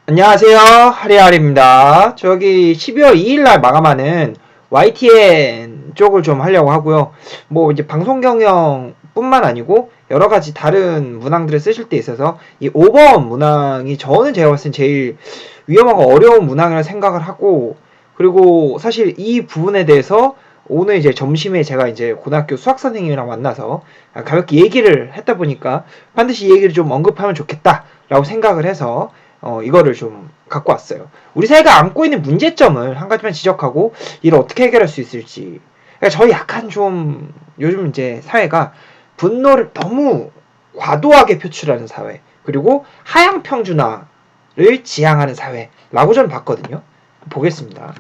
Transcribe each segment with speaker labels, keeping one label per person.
Speaker 1: 안녕하세요. 하리하리입니다. 저기 12월 2일날 마감하는 YTN 쪽을 좀 하려고 하고요. 뭐 이제 방송 경영뿐만 아니고 여러 가지 다른 문항들을 쓰실 때 있어서 이 5번 문항이 저는 제가 봤을 땐 제일 위험하고 어려운 문항이라 생각을 하고, 그리고 사실 이 부분에 대해서 오늘 이제 점심에 제가 이제 고등학교 수학 선생님이랑 만나서 가볍게 얘기를 했다 보니까 반드시 이 얘기를 좀 언급하면 좋겠다라고 생각을 해서 이거를 좀 갖고 왔어요. 우리 사회가 안고 있는 문제점을 한 가지만 지적하고 이를 어떻게 해결할 수 있을지. 그러니까 저희 약간 좀 요즘 이제 사회가 분노를 너무 과도하게 표출하는 사회, 그리고 하향 평준화를 지향하는 사회라고 저는 봤거든요. 보겠습니다.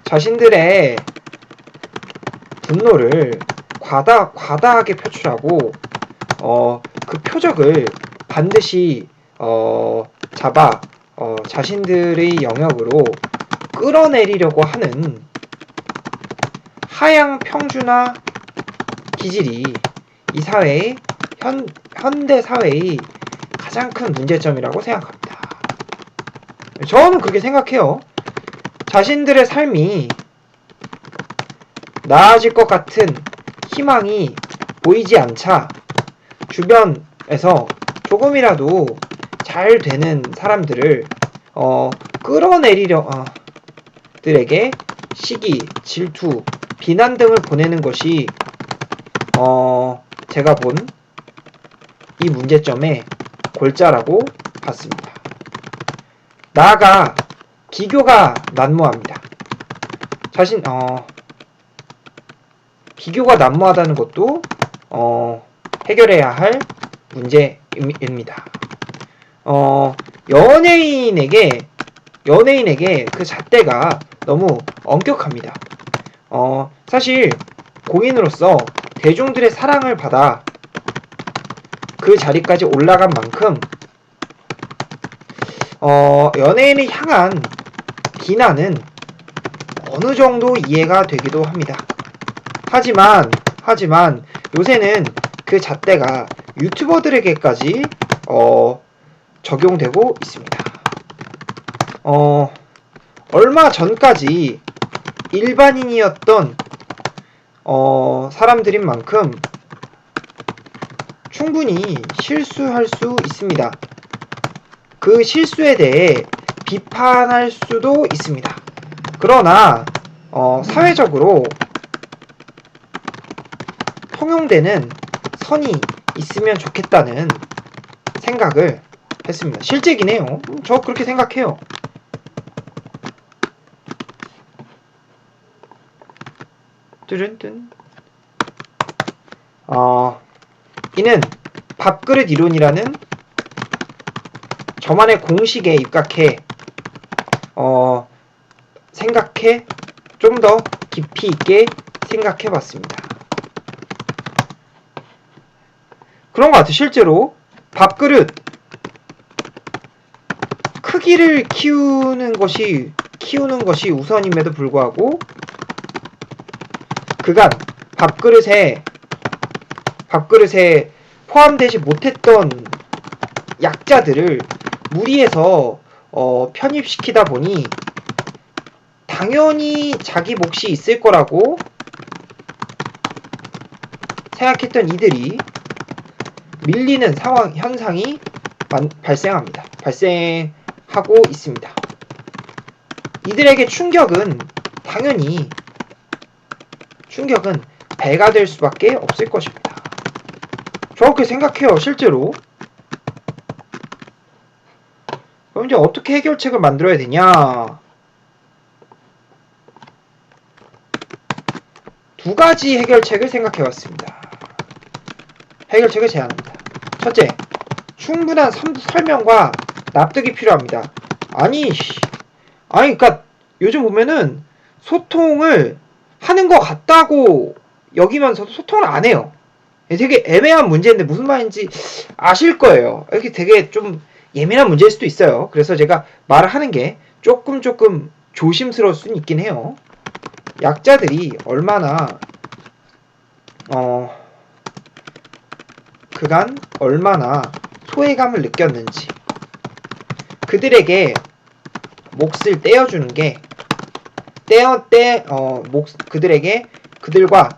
Speaker 1: 자신들의 분노를 과다하게 표출하고 그 표적을 반드시 잡아 자신들의 영역으로 끌어내리려고 하는 하향 평준화 기질이 이 사회의 현대 사회의 가장 큰 문제점이라고 생각합니다. 저는 그렇게 생각해요. 자신들의 삶이 나아질 것 같은 희망이 보이지 않자 주변에서 조금이라도 잘 되는 사람들을 끌어내리려 들에게 시기, 질투, 비난 등을 보내는 것이 제가 본 이 문제점의 골자라고 봤습니다. 나아가 비교가 난무합니다. 비교가 난무하다는 것도 해결해야 할 문제입니다. 연예인에게 그 잣대가 너무 엄격합니다. 사실 공인으로서 대중들의 사랑을 받아 그 자리까지 올라간 만큼 연예인을 향한 비난은 어느 정도 이해가 되기도 합니다. 하지만 요새는 그 잣대가 유튜버들에게까지 적용되고 있습니다. 얼마 전까지 일반인이었던 사람들인 만큼 충분히 실수할 수 있습니다. 그 실수에 대해 비판할 수도 있습니다. 그러나 사회적으로 통용되는 선이 있으면 좋겠다는 생각을 했습니다. 실제긴 해요. 저 그렇게 생각해요. 뚜른뚠. 이는 밥그릇 이론이라는 저만의 공식에 입각해 생각해 좀 더 깊이 있게 생각해 봤습니다. 그런 것 같아요. 실제로 밥그릇 크기를 키우는 것이 우선임에도 불구하고 그간 밥그릇에 포함되지 못했던 약자들을 무리해서 편입시키다 보니 당연히 자기 몫이 있을 거라고 생각했던 이들이 밀리는 현상이 발생하고 있습니다. 이들에게 충격은 배가 될 수밖에 없을 것입니다. 저렇게 생각해요, 실제로. 그럼 이제 어떻게 해결책을 만들어야 되냐? 두 가지 해결책을 생각해봤습니다. 해결책을 제안합니다. 첫째, 충분한 설명과 납득이 필요합니다. 그러니까 요즘 보면은 소통을 하는 것 같다고 여기면서도 소통을 안 해요. 되게 애매한 문제인데 무슨 말인지 아실 거예요. 이렇게 되게 좀 예민한 문제일 수도 있어요. 그래서 제가 말을 하는 게 조금 조심스러울 수는 있긴 해요. 약자들이 그간 얼마나 소외감을 느꼈는지, 그들에게 몫을 떼어주는 게 그들에게 그들과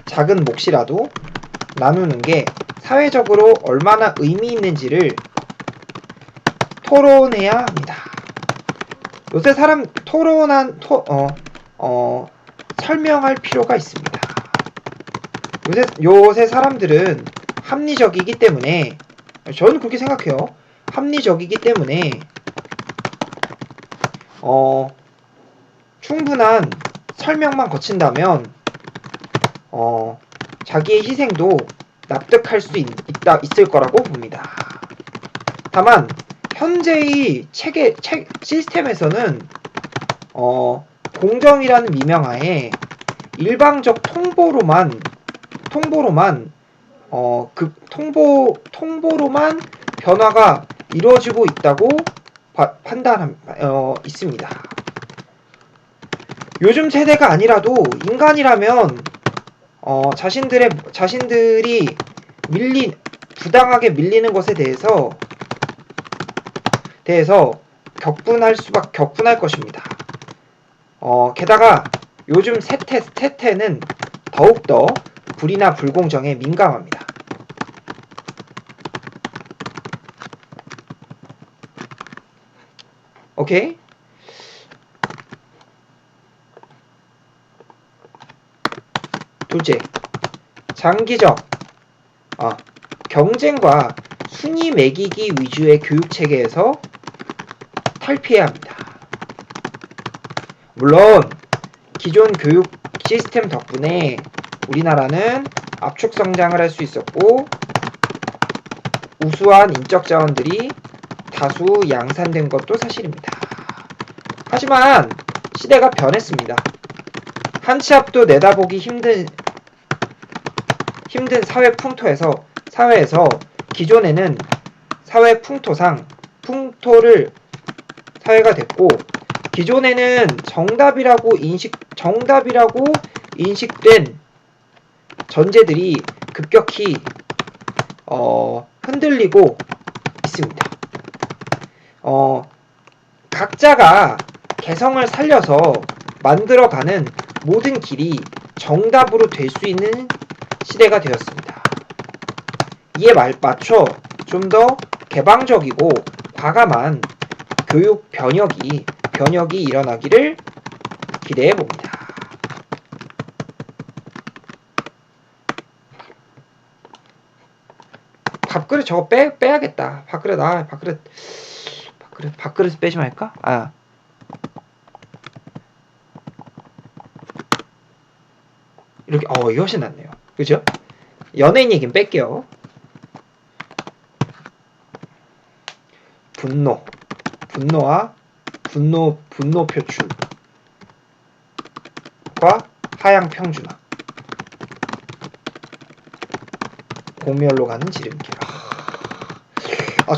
Speaker 1: 작은 몫이라도 나누는 게 사회적으로 얼마나 의미 있는지를 토론해야 합니다. 요새 사람 설명할 필요가 있습니다. 요새 사람들은 합리적이기 때문에, 저는 그렇게 생각해요. 합리적이기 때문에 충분한 설명만 거친다면 자기의 희생도 납득할 수 있을 거라고 봅니다. 다만 현재의 시스템에서는 공정이라는 미명하에 일방적 통보로만 변화가 이루어지고 있다고 있습니다. 요즘 세대가 아니라도 인간이라면 자신들이 부당하게 밀리는 것에 대해서 격분할 것입니다. 게다가 요즘 세태는 더욱더 불이나 불공정에 민감합니다. 오케이? 둘째, 장기적 경쟁과 순위 매기기 위주의 교육체계에서 탈피해야 합니다. 물론 기존 교육 시스템 덕분에 우리나라는 압축 성장을 할 수 있었고 우수한 인적 자원들이 다수 양산된 것도 사실입니다. 하지만 시대가 변했습니다. 한 치 앞도 내다보기 힘든 사회에서 기존에는 사회가 됐고, 기존에는 정답이라고 인식된 전제들이 급격히 흔들리고 있습니다. 각자가 개성을 살려서 만들어가는 모든 길이 정답으로 될 수 있는 시대가 되었습니다. 이에 맞춰 좀 더 개방적이고 과감한 교육 변혁이 일어나기를 기대해 봅니다. 밥그릇 저거 빼야겠다. 밥그릇 빼지 말까? 이렇게 이게 훨씬 낫네요. 그죠? 연예인 얘기는 뺄게요. 분노와 분노 표출과 하향 평준화, 공멸로 가는 지름길.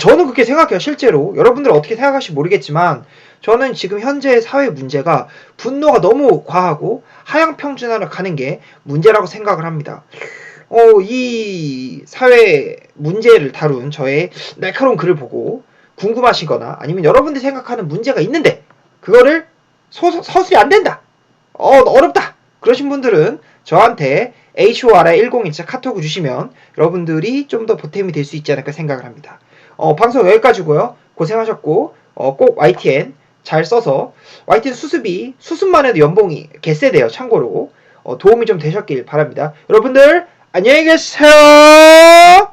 Speaker 1: 저는 그렇게 생각해요. 실제로 여러분들 어떻게 생각하실지 모르겠지만 저는 지금 현재 사회 문제가 분노가 너무 과하고 하향 평준화로 가는 게 문제라고 생각을 합니다. 이 사회 문제를 다룬 저의 날카로운 글을 보고 궁금하시거나 아니면 여러분들이 생각하는 문제가 있는데 그거를 서술이 안 된다, 어렵다 그러신 분들은 저한테 HORI1014 카톡을 주시면 여러분들이 좀 더 보탬이 될 수 있지 않을까 생각을 합니다. 방송 여기까지고요. 고생하셨고 꼭 YTN 잘 써서, YTN 수습만 해도 연봉이 개쎄돼요. 참고로 도움이 좀 되셨길 바랍니다. 여러분들 안녕히 계세요.